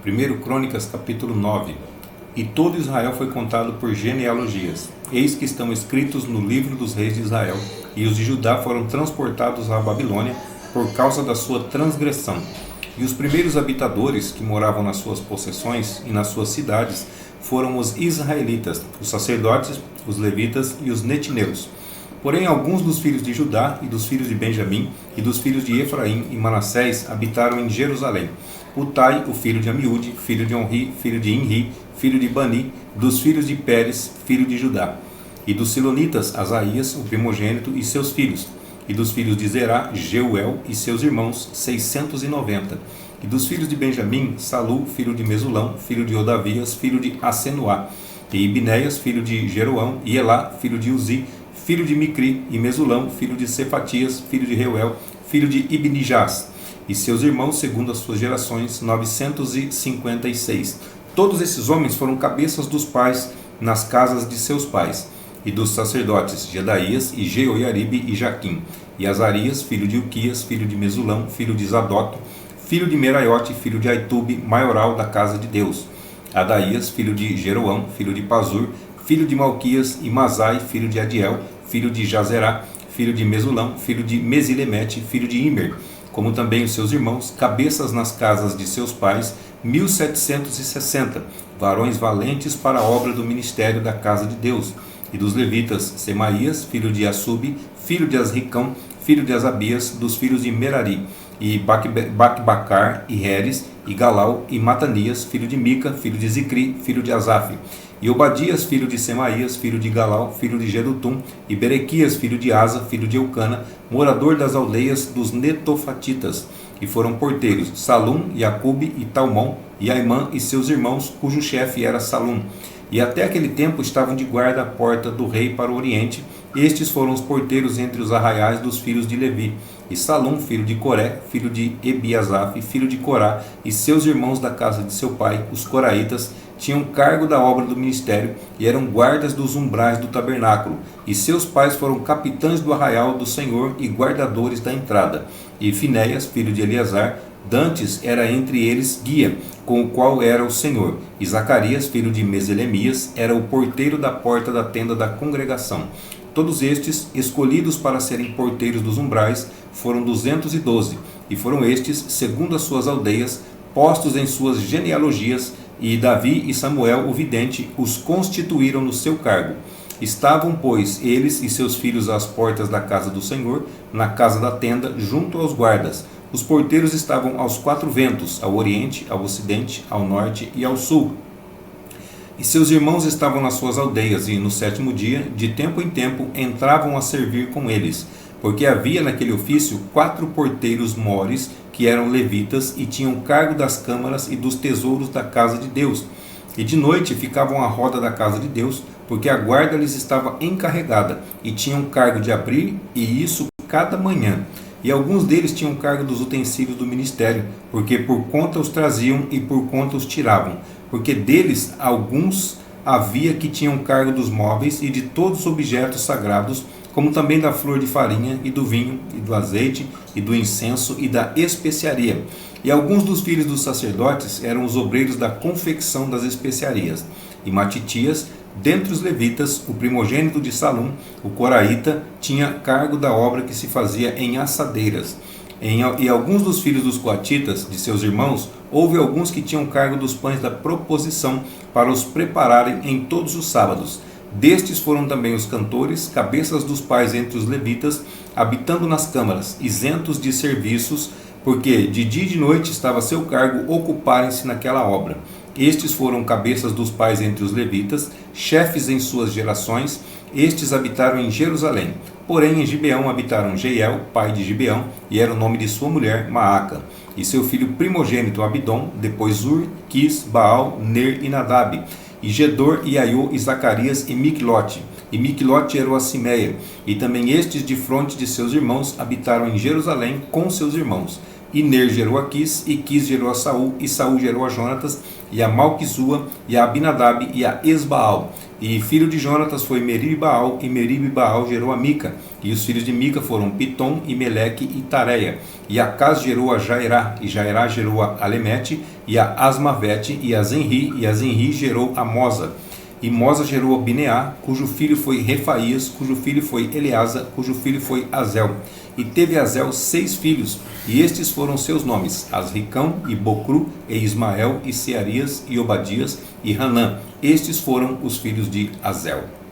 1 Crônicas capítulo 9. E todo Israel foi contado por genealogias. Eis que estão escritos no livro dos reis de Israel, e os de Judá foram transportados à Babilônia por causa da sua transgressão. E os primeiros habitadores que moravam nas suas possessões e nas suas cidades foram os israelitas, os sacerdotes, os levitas e os netineus. Porém, alguns dos filhos de Judá e dos filhos de Benjamim e dos filhos de Efraim e Manassés habitaram em Jerusalém. Utai, o filho de Amiúde, filho de Onri, filho de Inri, filho de Bani, dos filhos de Pérez, filho de Judá. E dos Silonitas, Asaías, o primogênito, e seus filhos. E dos filhos de Zerá, Jeuel e seus irmãos, 690. E dos filhos de Benjamim, Salu, filho de Mesulão, filho de Odavias, filho de Assenuá. E Ibinéias, filho de Jeroão, e Elá, filho de Uzi, filho de Micri, e Mesulão, filho de Cefatias, filho de Reuel, filho de Ibnijás. E seus irmãos, segundo as suas gerações, 956. Todos esses homens foram cabeças dos pais nas casas de seus pais. E dos sacerdotes, Jedaías, e Jeoiaribe, e Jaquim. E Azarias, filho de Uquias, filho de Mesulão, filho de Zadoc, filho de Meraiote, filho de Aitube, maioral da casa de Deus. Adaías, filho de Jeroão, filho de Pazur, filho de Malquias, e Mazai, filho de Adiel, filho de Jazerá, filho de Mesulão, filho de Mesilemete, filho de Imer, como também os seus irmãos, cabeças nas casas de seus pais, 1760, varões valentes para a obra do ministério da casa de Deus. E dos levitas, Semaías, filho de Assub, filho de Asricão, filho de Asabias, dos filhos de Merari, e Bacbacar, e Heres, e Galau, e Matanias, filho de Mica, filho de Zicri, filho de Asaf, e Obadias, filho de Semaías, filho de Galau, filho de Gedutum, e Berequias, filho de Asa, filho de Eucana, morador das aldeias dos Netofatitas. E foram porteiros Salum, Jacube e Talmon, e Aimã e seus irmãos, cujo chefe era Salum. E até aquele tempo estavam de guarda à porta do rei para o oriente. Estes foram os porteiros entre os arraiais dos filhos de Levi. E Salum, filho de Coré, filho de Ebiasaf, filho de Corá, e seus irmãos da casa de seu pai, os coraitas, tinham cargo da obra do ministério e eram guardas dos umbrais do tabernáculo. E seus pais foram capitães do arraial do Senhor e guardadores da entrada. E Finéias, filho de Eleazar, dantes era entre eles guia, com o qual era o Senhor. E Zacarias, filho de Meselemias, era o porteiro da porta da tenda da congregação. Todos estes, escolhidos para serem porteiros dos umbrais, foram 212, e foram estes, segundo as suas aldeias, postos em suas genealogias, e Davi e Samuel, o vidente, os constituíram no seu cargo. Estavam, pois, eles e seus filhos às portas da casa do Senhor, na casa da tenda, junto aos guardas. Os porteiros estavam aos 4 ventos, ao oriente, ao ocidente, ao norte e ao sul. E seus irmãos estavam nas suas aldeias, e no 7º dia, de tempo em tempo, entravam a servir com eles, porque havia naquele ofício 4 porteiros mores, que eram levitas, e tinham cargo das câmaras e dos tesouros da casa de Deus. E de noite ficavam à roda da casa de Deus, porque a guarda lhes estava encarregada, e tinham cargo de abrir, e isso cada manhã. E alguns deles tinham cargo dos utensílios do ministério, porque por conta os traziam e por conta os tiravam. Porque deles alguns havia que tinham cargo dos móveis e de todos os objetos sagrados, como também da flor de farinha e do vinho e do azeite e do incenso e da especiaria. E alguns dos filhos dos sacerdotes eram os obreiros da confecção das especiarias. E Matitias, dentre os levitas, o primogênito de Salum, o coraíta, tinha cargo da obra que se fazia em assadeiras. E alguns dos filhos dos coatitas, de seus irmãos, houve alguns que tinham cargo dos pães da proposição para os prepararem em todos os sábados. Destes foram também os cantores, cabeças dos pais entre os levitas, habitando nas câmaras, isentos de serviços, porque de dia e de noite estava a seu cargo ocuparem-se naquela obra. Estes foram cabeças dos pais entre os levitas, chefes em suas gerações. Estes habitaram em Jerusalém. Porém, em Gibeão habitaram Jeiel, pai de Gibeão, e era o nome de sua mulher, Maaca. E seu filho primogênito, Abidom, depois Ur, Quis, Baal, Ner e Nadab. E Gedor, e Aiô, e Zacarias, e Miqulote. E Miqulote era o Simeia. E também estes, de fronte de seus irmãos, habitaram em Jerusalém com seus irmãos. E Ner gerou a Quis, e Quis gerou a Saul, e Saul gerou a Jonatas, e a Malquizua, e a Abinadab, e a Esbaal. E filho de Jonatas foi Merib-Baal, e Merib-Baal gerou a Mica. E os filhos de Mica foram Pitom, e Meleque, e Tareia. E Acaz gerou a Jairá, e Jairá gerou a Alemete, e a Asmavete, e a Zenri, e a Zenri gerou a Mosa. E Mosa gerou a Bineá, cujo filho foi Refaías, cujo filho foi Eleasa, cujo filho foi Azel. E teve Azel 6 filhos, e estes foram seus nomes: Asricão, e Bocru, e Ismael, e Searias, e Obadias, e Hanã. Estes foram os filhos de Azel.